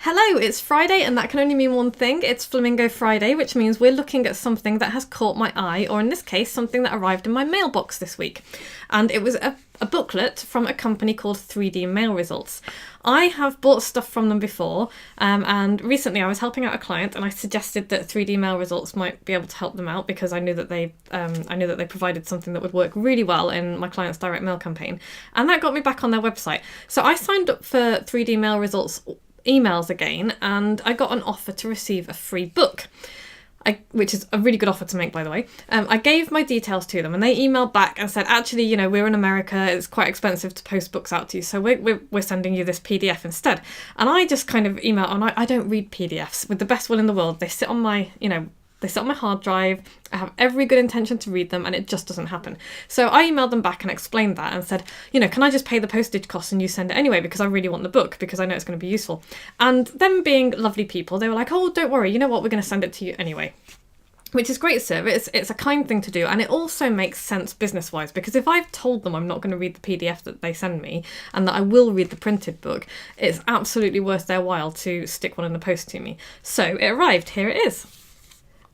Hello, it's Friday and that can only mean one thing. It's Flamingo Friday, which means we're looking at something that has caught my eye, or in this case, something that arrived in my mailbox this week. And it was a booklet from a company called 3D Mail Results. I have bought stuff from them before, and recently I was helping out a client and I suggested that 3D Mail Results might be able to help them out because I knew that they provided something that would work really well in my client's direct mail campaign. And that got me back on their website. So I signed up for 3D Mail Results emails again, and I got an offer to receive a free book, which is a really good offer to make, by the way. I gave my details to them and they emailed back and said, actually, we're in America, it's quite expensive to post books out to you, so we're sending you this PDF instead. And I just kind of emailed, and I don't read PDFs with the best will in the world. They sit on my, they sit on my hard drive. I have every good intention to read them and it just doesn't happen. So I emailed them back and explained that and said, can I just pay the postage costs and you send it anyway, because I really want the book because I know it's going to be useful. And them being lovely people, they were like, oh, don't worry, you know what, we're going to send it to you anyway. Which is great service. It's a kind thing to do, and it also makes sense business-wise, because if I've told them I'm not going to read the PDF that they send me and that I will read the printed book, it's absolutely worth their while to stick one in the post to me. So it arrived, here it is.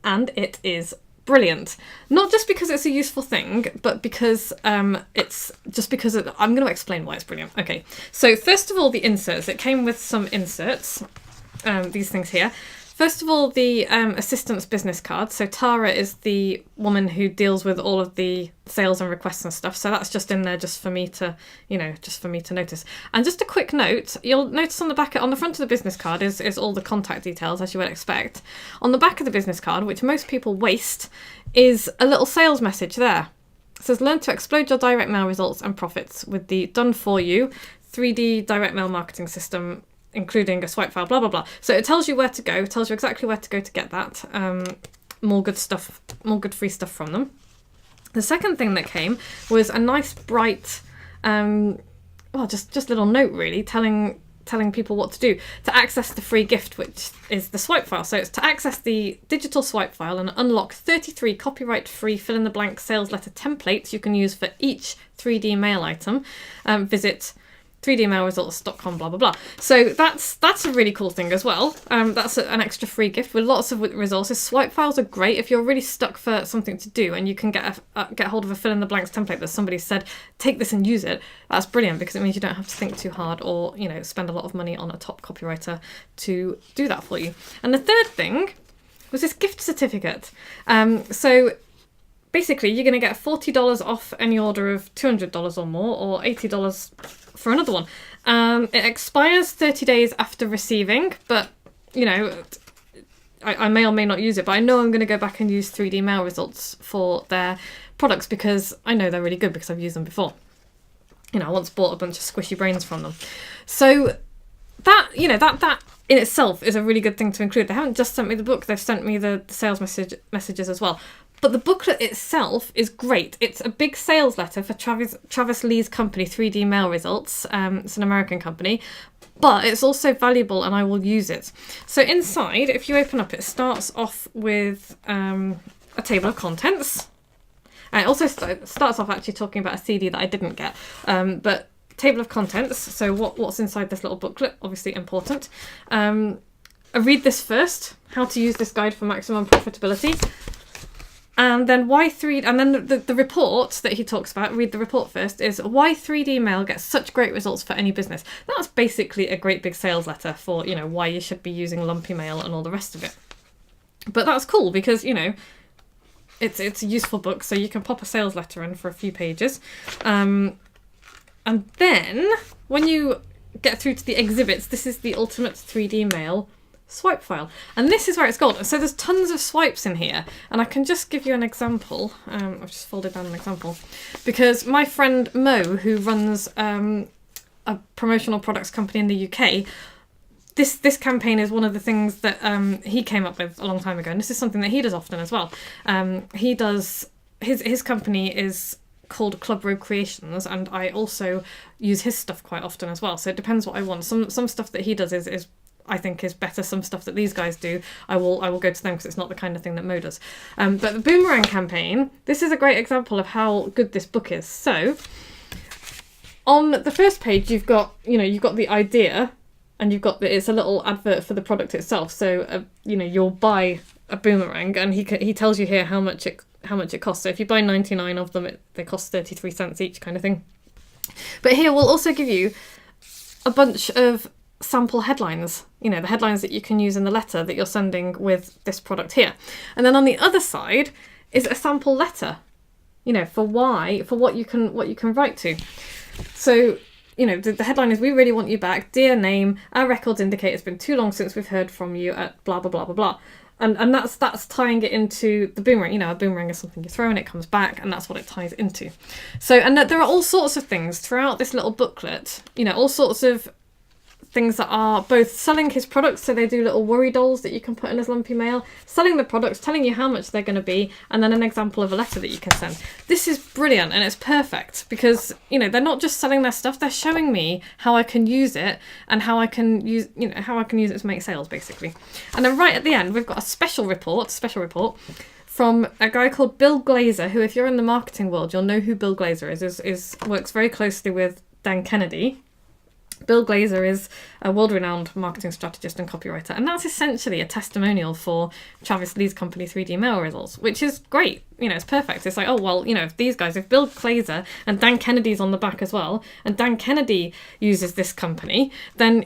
And it is brilliant. Not just because it's a useful thing, but because I'm going to explain why it's brilliant. Okay, so first of all, the inserts. It came with some inserts, these things here. First of all, the assistant's business card. So Tara is the woman who deals with all of the sales and requests and stuff. So that's just in there just for me to, notice. And just a quick note, you'll notice on the front of the business card is all the contact details, as you would expect. On the back of the business card, which most people waste, is a little sales message there. It says, learn to explode your direct mail results and profits with the done for you 3D direct mail marketing system, including a swipe file, blah, blah, blah. So it tells you where to go, tells you exactly where to go to get that. More good free stuff from them. The second thing that came was a nice bright, just little note really, telling people what to do to access the free gift, which is the swipe file. So it's to access the digital swipe file and unlock 33 copyright-free fill-in-the-blank sales letter templates you can use for each 3D mail item. Visit 3dmailresults.com, blah, blah, blah. So that's a really cool thing as well. That's an extra free gift with lots of resources. Swipe files are great if you're really stuck for something to do and you can get hold of a fill-in-the-blanks template that somebody said, take this and use it. That's brilliant because it means you don't have to think too hard or, spend a lot of money on a top copywriter to do that for you. And the third thing was this gift certificate. So basically, you're going to get $40 off any order of $200 or more, or $80 for another one. It expires 30 days after receiving, but, I may or may not use it, but I know I'm going to go back and use 3D Mail Results for their products because I know they're really good because I've used them before. I once bought a bunch of squishy brains from them. So that in itself is a really good thing to include. They haven't just sent me the book, they've sent me the sales messages as well. But the booklet itself is great. It's a big sales letter for Travis Lee's company, 3D Mail Results. It's an American company, but it's also valuable and I will use it. So inside, if you open up, it starts off with a table of contents. And it also starts off actually talking about a CD that I didn't get. But table of contents, so what's inside this little booklet, obviously important. I read this first, how to use this guide for maximum profitability. And then the report that he talks about, read the report first, is why 3D mail gets such great results for any business. That's basically a great big sales letter for, why you should be using lumpy mail and all the rest of it. But that's cool because, it's a useful book, so you can pop a sales letter in for a few pages. And then when you get through to the exhibits, this is the ultimate 3D mail swipe file, and this is where it's gold. So there's tons of swipes in here, and I can just give you an example. I've just folded down an example because my friend Mo, who runs a promotional products company in the UK, this campaign is one of the things that he came up with a long time ago, and this is something that he does often as well. He does his company is called Club Road Creations, and I also use his stuff quite often as well. So it depends what I want. Some stuff that he does is I think is better. Some stuff that these guys do, I will go to them because it's not the kind of thing that Mo does. But the Boomerang campaign, this is a great example of how good this book is. So on the first page, you've got the idea and you've got it's a little advert for the product itself. So you'll buy a boomerang, and he tells you here how much it costs. So if you buy 99 of them, they cost 33 cents each, kind of thing. But here we'll also give you a bunch of sample headlines, the headlines that you can use in the letter that you're sending with this product here. And then on the other side is a sample letter, for what you can write to. So, the headline is, "We really want you back. Dear name, our records indicate it's been too long since we've heard from you at blah, blah, blah, blah, blah." And that's tying it into the boomerang. A boomerang is something you throw and it comes back, and that's what it ties into. So, and there are all sorts of things throughout this little booklet, all sorts of things that are both selling his products, so they do little worry dolls that you can put in as lumpy mail, selling the products, telling you how much they're going to be, and then an example of a letter that you can send. This is brilliant, and it's perfect because, they're not just selling their stuff, they're showing me how I can use it and how I can use it to make sales, basically. And then right at the end, we've got a special report from a guy called Bill Glazer, who, if you're in the marketing world, you'll know who Bill Glazer is works very closely with Dan Kennedy. Bill Glazer is a world-renowned marketing strategist and copywriter, and that's essentially a testimonial for Travis Lee's company 3D Mail Results, which is great. It's perfect. It's like, oh, well, if Bill Glazer and Dan Kennedy's on the back as well, and Dan Kennedy uses this company, then,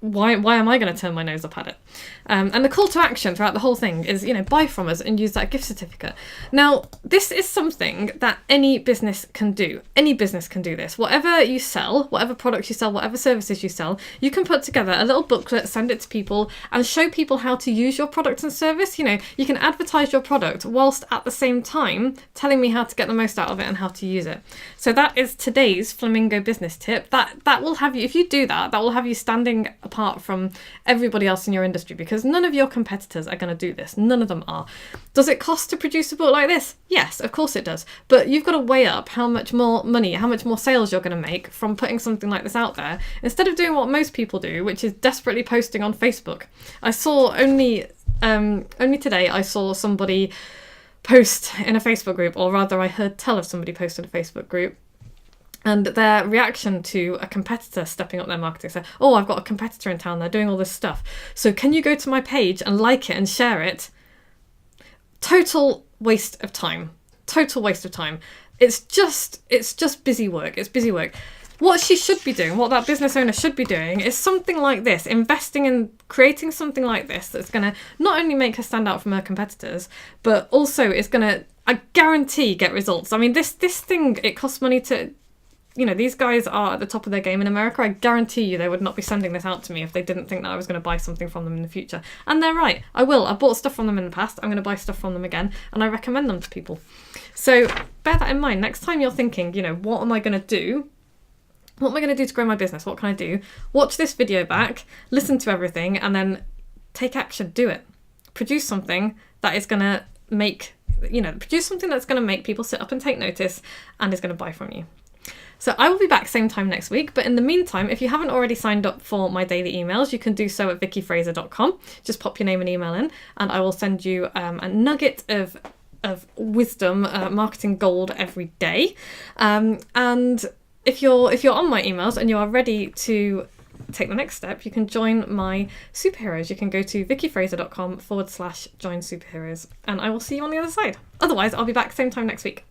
why am I going to turn my nose up at it? And the call to action throughout the whole thing is, buy from us and use that gift certificate. Now, this is something that any business can do. Any business can do this. Whatever you sell, whatever products you sell, whatever services you sell, you can put together a little booklet, send it to people, and show people how to use your product and service. You can advertise your product whilst at the same time telling me how to get the most out of it and how to use it. So that is today's Flamingo business tip. That will have you, if you do that will have you standing apart from everybody else in your industry, because none of your competitors are going to do this. None of them are. Does it cost to produce a book like this? Yes, of course it does. But you've got to weigh up how much more money, how much more sales you're going to make from putting something like this out there, instead of doing what most people do, which is desperately posting on Facebook. I saw only today, I saw somebody post in a Facebook group, or rather I heard tell of somebody post in a Facebook group, and their reaction to a competitor stepping up their marketing. So, oh, I've got a competitor in town, they're doing all this stuff, so can you go to my page and like it and share it? Total waste of time. It's just busy work. It's busy work. What she should be doing, what that business owner should be doing, is something like this, investing in creating something like this that's going to not only make her stand out from her competitors, but also is going to, I guarantee, get results. I mean, this thing, it costs money to... these guys are at the top of their game in America. I guarantee you they would not be sending this out to me if they didn't think that I was going to buy something from them in the future. And they're right. I will. I bought stuff from them in the past. I'm going to buy stuff from them again, and I recommend them to people. So bear that in mind. Next time you're thinking, what am I going to do? What am I going to do to grow my business? What can I do? Watch this video back, listen to everything, and then take action. Do it. Produce something that is going to make, produce something that's going to make people sit up and take notice and is going to buy from you. So I will be back same time next week, but in the meantime, if you haven't already signed up for my daily emails, you can do so at vickyfraser.com. Just pop your name and email in, and I will send you a nugget of wisdom, marketing gold every day. And if you're on my emails and you are ready to take the next step, you can join my superheroes. You can go to vickyfraser.com/join superheroes, and I will see you on the other side. Otherwise, I'll be back same time next week.